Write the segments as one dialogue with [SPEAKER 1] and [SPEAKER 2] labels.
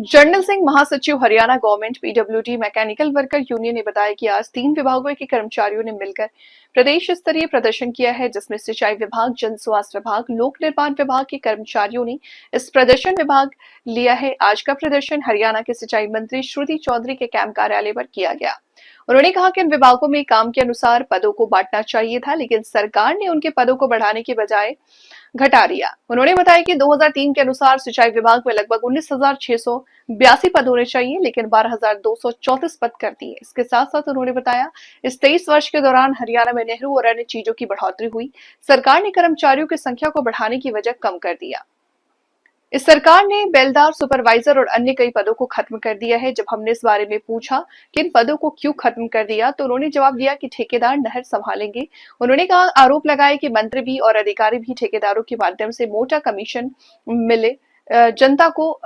[SPEAKER 1] General Singh महासचिव Haryana government PWD mechanical worker union ने बताया कि आज 3 विभागों के कर्मचारियों ने मिलकर प्रदेश स्तरीय प्रदर्शन किया है, जिसमें सिंचाई विभाग, जन स्वास्थ्य विभाग, लोक निर्माण विभाग के कर्मचारियों ने इस प्रदर्शन में भाग लिया है। आज का प्रदर्शन हरियाणा के सिंचाई मंत्री श्रुति चौधरी के कैंप कार्यालय पर किया गया। उन्होंने कहा कि इन विभागों में काम के अनुसार पदों को बांटना चाहिए था, लेकिन सरकार ने उनके पदों को बढ़ाने की बजाय घटा दिया। उन्होंने बताया कि 2003 के अनुसार सिंचाई विभाग में लगभग 19,682 पद होने चाहिए, लेकिन 12,234 पद कर दिए। इसके साथ साथ उन्होंने बताया इस 23 वर्ष के दौरान हरियाणा में नेहरू और अन्य चीजों की बढ़ोतरी हुई। सरकार ने कर्मचारियों की संख्या को बढ़ाने की वजह कम कर दिया। इस सरकार ने बेलदार, सुपरवाइजर और अन्य कई पदों को खत्म कर दिया है। जब हमने इस बारे में पूछा कि इन पदों को क्यों खत्म कर दिया, तो उन्होंने जवाब दिया कि ठेकेदार नहर संभालेंगे। उन्होंने कहा आरोप लगाए कि मंत्री भी और अधिकारी भी ठेकेदारों के माध्यम से मोटा कमीशन मिले जनता को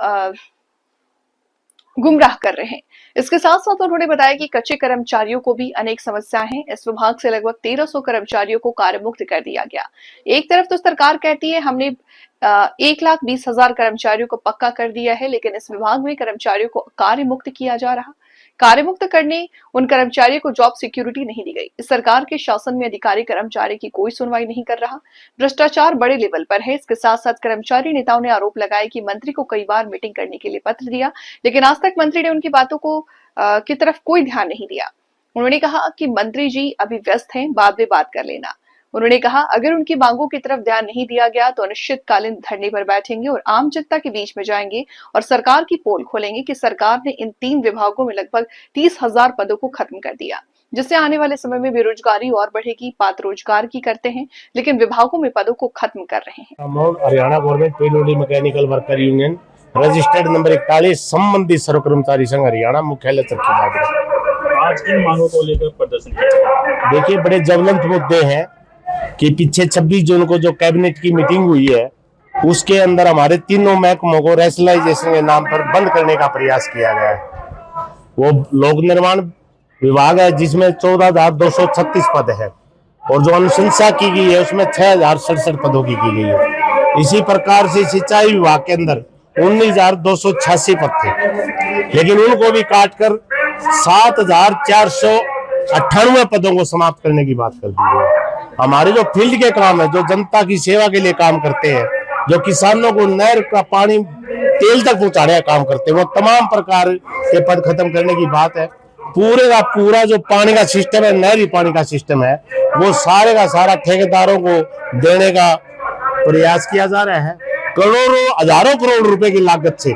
[SPEAKER 1] गुमराह कर रहे हैं। इसके साथ साथ उन्होंने बताया कि कच्चे कर्मचारियों को भी अनेक समस्याएं हैं। इस विभाग से लगभग 1300 कर्मचारियों को कार्य मुक्त कर दिया गया। एक तरफ तो सरकार कहती है हमने 1,20,000 कर्मचारियों को पक्का कर दिया है, लेकिन इस विभाग में कर्मचारियों को कार्य मुक्त किया जा रहा। कार्य मुक्त करने उन कर्मचारियों को जॉब सिक्योरिटी नहीं दी गई। इस सरकार के शासन में अधिकारी कर्मचारी की कोई सुनवाई नहीं कर रहा। भ्रष्टाचार बड़े लेवल पर है। इसके साथ साथ कर्मचारी नेताओं ने आरोप लगाया कि मंत्री को कई बार मीटिंग करने के लिए पत्र दिया, लेकिन आज तक मंत्री ने उनकी बातों को की तरफ कोई ध्यान नहीं दिया। उन्होंने कहा कि मंत्री जी अभी व्यस्त हैं, बाद में बात कर लेना। उन्होंने कहा अगर उनकी मांगों की तरफ ध्यान नहीं दिया गया तो अनिश्चितकालीन धरने पर बैठेंगे और आम जनता के बीच में जाएंगे और सरकार की पोल खोलेंगे कि सरकार ने इन 3 विभागों में लगभग 30,000 पदों को खत्म कर दिया, जिससे आने वाले समय में बेरोजगारी और बढ़ेगी। बात रोजगार की करते हैं, लेकिन विभागों में पदों को खत्म कर रहे हैं।
[SPEAKER 2] Haryana government PWD mechanical worker union registered number 41 संबंधित सर्व कर्मचारी संघ हरियाणा मुख्यालय चरखी।
[SPEAKER 3] आज किन मांगों को लेकर प्रदर्शन किया?
[SPEAKER 2] देखिए, बड़े ज्वलंत मुद्दे हैं कि पीछे 26 जून को जो कैबिनेट की मीटिंग हुई है, उसके अंदर हमारे तीनों महकमों को रैशनलाइजेशन के नाम पर बंद करने का प्रयास किया गया है। वो लोक निर्माण विभाग है जिसमें 14,236 पद है और जो अनुशंसा की गई है उसमें 6,067 पदों की गई है। इसी प्रकार से सिंचाई विभाग के अंदर 19,286 पद थे, लेकिन उनको भी काटकर 7,498 पदों को समाप्त करने की बात कर दी है। हमारे जो फील्ड के काम है, जो जनता की सेवा के लिए काम करते हैं, जो किसानों को नहर का पानी तेल तक पहुंचाने का काम करते हैं, वो तमाम प्रकार के पद खत्म करने की बात है। पूरे का पूरा जो पानी का सिस्टम है, नहरी पानी का सिस्टम है, वो सारे का सारा ठेकेदारों को देने का प्रयास किया जा रहा है। करोड़ों हजारों करोड़ रुपए की लागत से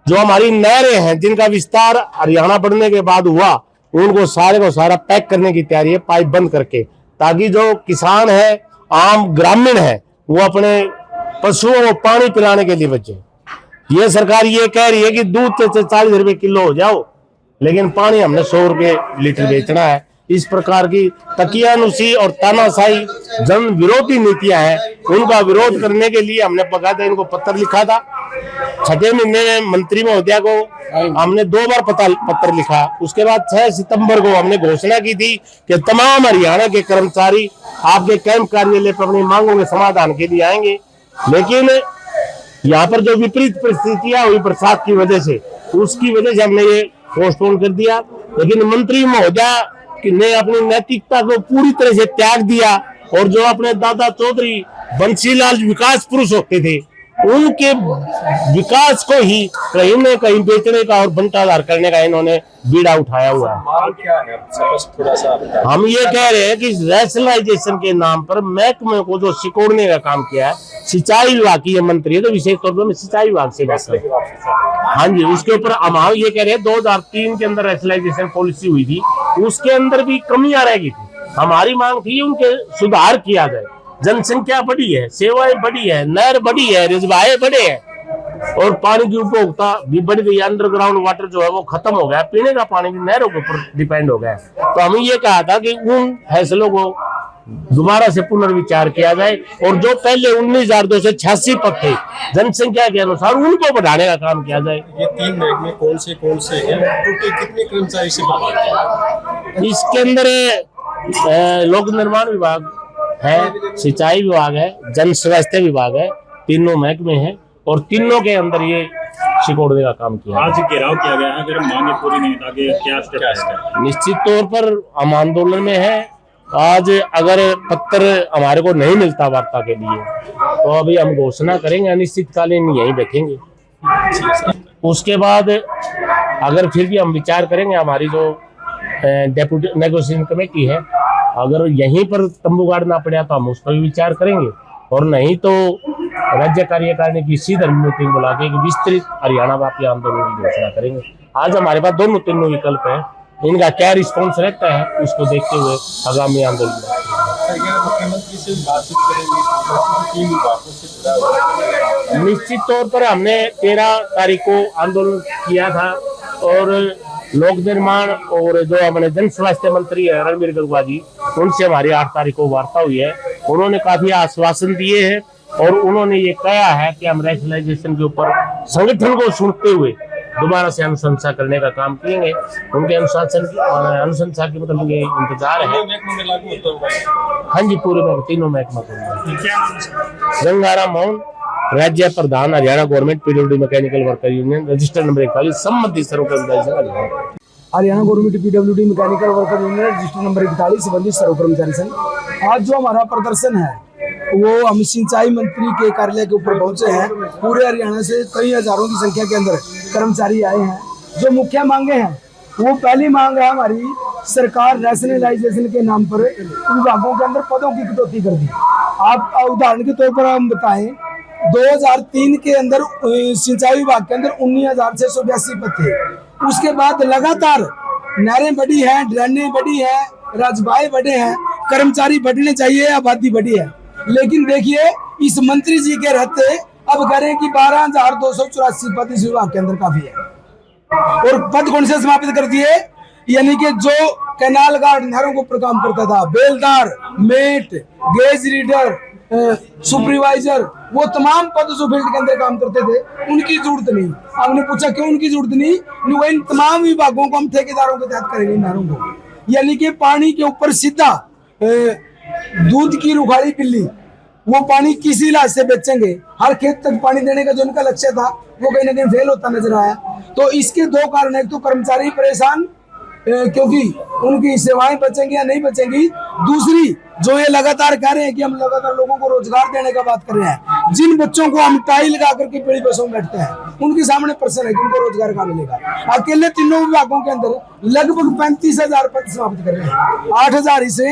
[SPEAKER 2] जो हमारी नहरें हैं, जिनका विस्तार हरियाणा बढ़ने के बाद हुआ, उनको सारे को सारा पैक करने की तैयारी है, पाइप बंद करके, ताकि जो किसान है, आम ग्रामीण है, वो अपने पशुओं को पानी पिलाने के लिए बचे। ये सरकार ये कह रही है कि दूध 40 रुपए किलो हो जाओ, लेकिन पानी हमने 100 रुपए लीटर बेचना है। इस प्रकार की तकियानुसी और तानाशाही जन विरोधी नीतियां हैं, उनका विरोध करने के लिए हमने बकायदा इनको पत्र लिखा था। 6 महीने में मंत्री महोदया को हमने 2 बार पत्र लिखा। उसके बाद 6 सितंबर को हमने घोषणा की थी कि तमाम हरियाणा के कर्मचारी आपके कैंप कार्यालय पर अपनी मांगों के समाधान के लिए आएंगे, लेकिन यहाँ पर जो विपरीत परिस्थितियां हुई बरसात की वजह से, उसकी वजह से हमने ये पोस्टपोन कर दिया। लेकिन मंत्री महोदया ने अपनी नैतिकता को पूरी तरह से त्याग दिया और जो अपने दादा चौधरी बंसीलाल विकास पुरुष होते थे, उनके विकास को ही कहीं न कहीं बेचने का और बंटाधार करने का इन्होंने बीड़ा उठाया हुआ है।
[SPEAKER 3] क्या है थोड़ा सा
[SPEAKER 2] हम ये कह रहे हैं कि रैशनलाइजेशन के नाम पर महकमे को जो सिकोड़ने का काम किया है, सिंचाई विभाग की ये मंत्री है, तो विशेष तौर पर मैं सिंचाई विभाग से बात कर रहा हूं। हाँ जी, उसके ऊपर हम ये कह रहे हैं 2003 के अंदर रैशनलाइजेशन पॉलिसी हुई थी, उसके अंदर भी कमियां रह गई थी। हमारी मांग थी उनके सुधार किया जाए। जनसंख्या बढ़ी है, सेवाएं बढ़ी है, नहर बढ़ी है, रिजवाए बढ़े हैं और पानी की उपभोक्ता भी बढ़ गई। अंडरग्राउंड वाटर जो है वो खत्म हो गया, पीने का पानी भी नहरों के ऊपर डिपेंड हो गया। तो हमें ये कहा था कि उन फैसलों को दोबारा से पुनर्विचार किया जाए और जो पहले 19,286 पद थे जनसंख्या के अनुसार, उनको बढ़ाने का काम किया जाए।
[SPEAKER 3] ये 3 महकमे कौन से हैं? टोटल कितने कर्मचारी से बने?
[SPEAKER 2] इसके अंदर लोक निर्माण विभाग है, सिंचाई विभाग है, जन स्वास्थ्य विभाग है, तीनों महकमे हैं और तीनों के अंदर ये सिकोड़ने का काम किया।
[SPEAKER 4] आज घेराव किया गया है, अगर मांगे पूरी नहीं आगे क्या स्टेप है?
[SPEAKER 2] निश्चित तौर पर हम आंदोलन में है। आज अगर पत्र हमारे को नहीं मिलता वार्ता के लिए तो अभी हम घोषणा करेंगे, अनिश्चितकालीन यहीं बैठेंगे। उसके बाद अगर फिर भी हम विचार करेंगे, हमारी जो डेप्यूटी नेगोशिएशन कमेटी है, अगर यहीं पर तंबू गाड़ना पड़ा तो हम उस पर भी विचार करेंगे, और नहीं तो राज्य कार्यकारिणी की सीधा मीटिंग बुला के विस्तृत हरियाणा व्यापी आंदोलन की घोषणा करेंगे। आज हमारे पास दोनों तीनों विकल्प है, इनका क्या रिस्पॉन्स रहता है उसको देखते हुए आगामी आंदोलन।
[SPEAKER 3] मुख्यमंत्री से बातचीत करेंगे, 3 विभागों से जुड़ा
[SPEAKER 2] निश्चित तौर पर हमने 13 तारीख को आंदोलन किया था, और लोक निर्माण और जो हमारे जन स्वास्थ्य मंत्री है रणबीर गंगवा जी, उनसे हमारी 8 तारीख को वार्ता हुई है। उन्होंने काफी आश्वासन दिए हैं और उन्होंने ये कहा है कि हम रैशनलाइजेशन के ऊपर संगठन को सुनते हुए दोबारा से अनुशंसा करने का काम करेंगे। उनके अनुशंसा की मतलब ये इंतजार है। हाँ जी, पूरे में तीनों महकमा को। गंगाराम मोहन, राज्य प्रधान, Haryana government PWD mechanical worker union, registered number 41, सम्मति सर्वकर्मचारी संघ
[SPEAKER 5] Haryana government PWD mechanical worker union, registered number 41, संबंधित सर्वकर्मचारी संघ। आज जो हमारा प्रदर्शन है वो हम सिंचाई मंत्री के कार्यालय के ऊपर पहुंचे हैं। पूरे हरियाणा से कई हजारों की संख्या के अंदर कर्मचारी आए हैं। जो मुख्य मांगे हैं, वो पहली मांग है हमारी, सरकार रैशनलाइजेशन के नाम पर विभागों के अंदर पदों की कटौती कर दी। आप उदाहरण के तौर पर हम बताएं, 2003 के अंदर सिंचाई विभाग के अंदर 19,682 पद थे। उसके बाद लगातार नहरें बढ़ी हैं, ड्रेनें बढ़ी हैं, राजबाए बढ़े हैं, कर्मचारी बढ़ने चाहिए, आबादी बढ़ी है। लेकिन देखिए, इस मंत्री जी के रहते अब कह रहे हैं कि 12,284 पद इस विभाग के अंदर काफी है। और पद कौन से समाप्त कर दिए? यानी कि जो कैनाल गार्ड नहरों के ऊपर काम करता था, बेलदार, मेट, गेज रीडर, सुपरवाइजर, वो तमाम पद जो फील्ड के अंदर काम करते थे, उनकी जरूरत नहीं। हमने पूछा क्यों उनकी जरूरत नहीं? इन तमाम विभागों को हम ठेकेदारों के तहत करेंगे नहरों को। यानी कि पानी के ऊपर सीधा दूध की रुखाड़ी पिल्ली, वो पानी किसी इलाज से बेचेंगे। हर खेत तक पानी देने का जो उनका लक्ष्य था वो कहीं ना कहीं फेल होता नजर आया। तो इसके 2 कारण, एक तो कर्मचारी परेशान क्योंकि उनकी सेवाएं बचेंगी या नहीं बचेंगी। दूसरी, जो ये लगातार कह रहे हैं कि हम लगातार लोगों को रोजगार देने का बात कर रहे हैं, जिन बच्चों को हम टाई लगा करके पीढ़ी बसों में बैठते हैं, उनके सामने प्रश्न है कि उनको रोजगार कहाँ मिलेगा। अकेले तीनों विभागों के अंदर लगभग 35,000 पद समाप्त कर रहे हैं। 8,000 इसे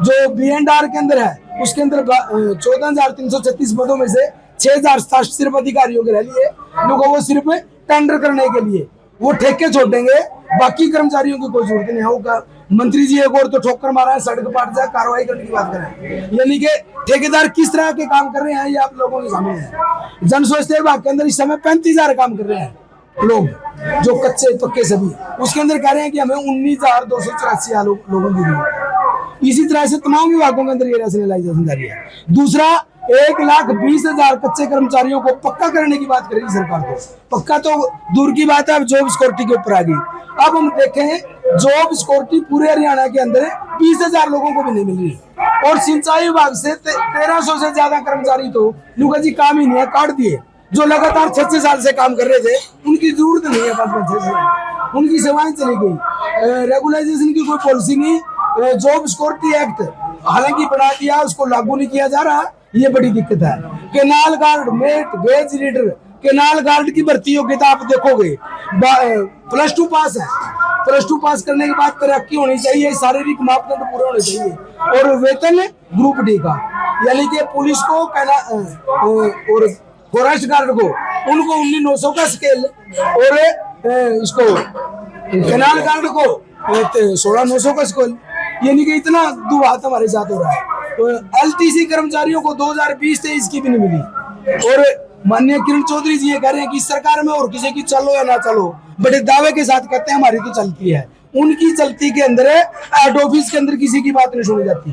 [SPEAKER 5] जो B&R के अंदर है, उसके अंदर 14,336 पदों में से 6,000 सिर्फ अधिकारियों के रह लिए, लोगों को सिर्फ टेंडर करने के लिए वो ठेके छोड़ देंगे, बाकी कर्मचारियों की कोई जरूरत नहीं होगा। मंत्री जी एक और तो ठोकर मारा है, सड़क पाट जाए, कार्रवाई करने की बात करें। यानी कि ठेकेदार किस तरह के काम कर रहे हैं ये आप लोगों के सामने है। जन स्वास्थ्य विभाग के अंदर इस समय 35,000 काम कर रहे हैं लोग, जो कच्चे पक्के सभी, उसके अंदर कह रहे हैं कि हमें 19,284 लोगों की जरूरत है। इसी तरह से तमाम विभागों के अंदर ये रैशनलाइजेशन जारी है। दूसरा, 1,20,000 कच्चे कर्मचारियों को पक्का करने की बात करेगी सरकार। तो पक्का तो दूर की बात है, अब जॉब सिक्योरिटी के ऊपर आ गई। अब हम देखें, जॉब सिक्योरिटी पूरे हरियाणा के अंदर 20,000 लोगों को भी नहीं मिल रही। और सिंचाई विभाग से 1,300 से ज्यादा कर्मचारी तो नुका जी काम ही नहीं है, काट दिए। जो लगातार 6 साल से काम कर रहे थे, उनकी जरूरत नहीं है 5-6 साल, उनकी सेवाएं चली गई। रेगुलाइजेशन की कोई पॉलिसी नहीं। जॉब सिक्योरिटी एक्ट हालांकि बना दिया, उसको लागू नहीं किया जा रहा, ये बड़ी दिक्कत है। Canal guard, mate, gauge reader, canal guard की भर्ती योग्यता आप देखोगे +2 पास है। +2 पास करने के बाद तरक्की होनी चाहिए, शारीरिक मापदंड पूरे होने चाहिए, और वेतन ग्रुप डी का। यानी कि पुलिस को और फॉरेस्ट गार्ड को, उनको 19,900 का स्केल, और इसको केनाल गार्ड को 16,900 का स्केल। यानी कि इतना दुबात हमारे साथ हो रहा है। तो LTC कर्मचारियों को 2020-23 की भी नहीं मिली। और माननीय किरण चौधरी जी ये कह रहे हैं कि सरकार में और किसी की चलो या ना चलो, बड़े दावे के साथ कहते हैं हमारी तो चलती है। उनकी चलती के अंदर हेड ऑफिस के अंदर किसी की बात नहीं सुनी जाती,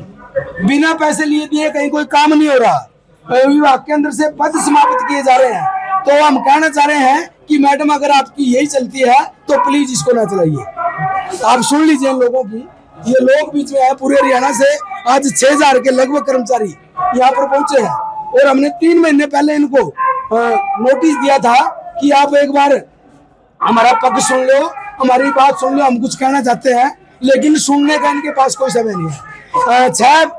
[SPEAKER 5] बिना पैसे लिए दिए कहीं कोई काम नहीं हो रहा, विभाग के अंदर से पद समाप्त किए जा रहे हैं। तो हम कहना चाह रहे हैं कि मैडम, अगर आपकी यही चलती है तो प्लीज इसको ना चलाइए। आप सुन लीजिए इन लोगों की। ये लोग बीच में है पूरे हरियाणा से। आज 6,000 के लगभग कर्मचारी यहाँ पर पहुंचे हैं, और हमने 3 महीने पहले इनको नोटिस दिया था कि आप एक बार हमारा पक्ष सुन लो, हमारी बात सुन लो, हम कुछ कहना चाहते हैं लेकिन सुनने का इनके पास कोई समय नहीं है। 6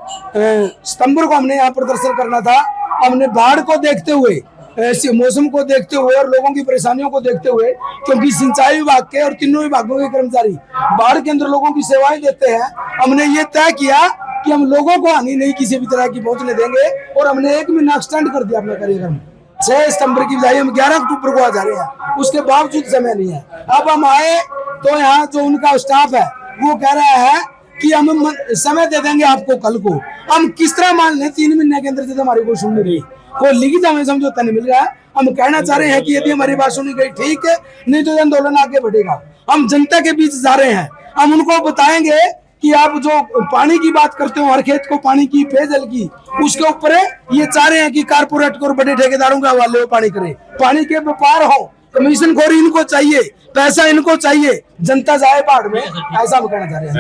[SPEAKER 5] सितंबर को हमने यहाँ प्रदर्शन करना था। हमने बाढ़ को देखते हुए, ऐसे मौसम को देखते हुए और लोगों की परेशानियों को देखते हुए, क्योंकि सिंचाई विभाग के और तीनों विभागों के कर्मचारी बाढ़ के अंदर लोगों की सेवाएं देते हैं, हमने ये तय किया कि हम लोगों को हानि नहीं किसी भी तरह की पहुंचने देंगे और हमने 1 महीना एक्सटेंड कर दिया अपना कार्यक्रम। 6 सितंबर की बजाय हम 11 अक्टूबर को आ जा रहे हैं, उसके बावजूद समय नहीं है। अब हम आए तो यहाँ जो उनका स्टाफ है वो कह रहा है कि हम समय दे देंगे आपको कल को। हम किस तरह मान लें 3 महीने के अंदर जब हमारी कोई सुन नहीं रही, कोई लिखित हमें समझौता नहीं मिल रहा है। हम कहना चाह रहे हैं कि यदि हमारी बात सुनी गई ठीक है, नहीं तो आंदोलन आगे बढ़ेगा। हम जनता के बीच जा रहे हैं, हम उनको बताएंगे कि आप जो पानी की बात करते हो, हर खेत को पानी की, पेयजल की, उसके ऊपर ये चाह रहे हैं कि कारपोरेट को और बड़े ठेकेदारों के हवाले में पानी करें, पानी के व्यापार हो, कमीशन खोरी इनको चाहिए, पैसा इनको चाहिए, जनता जाए बाढ़ में, ऐसा हम कहना चाह रहे हैं।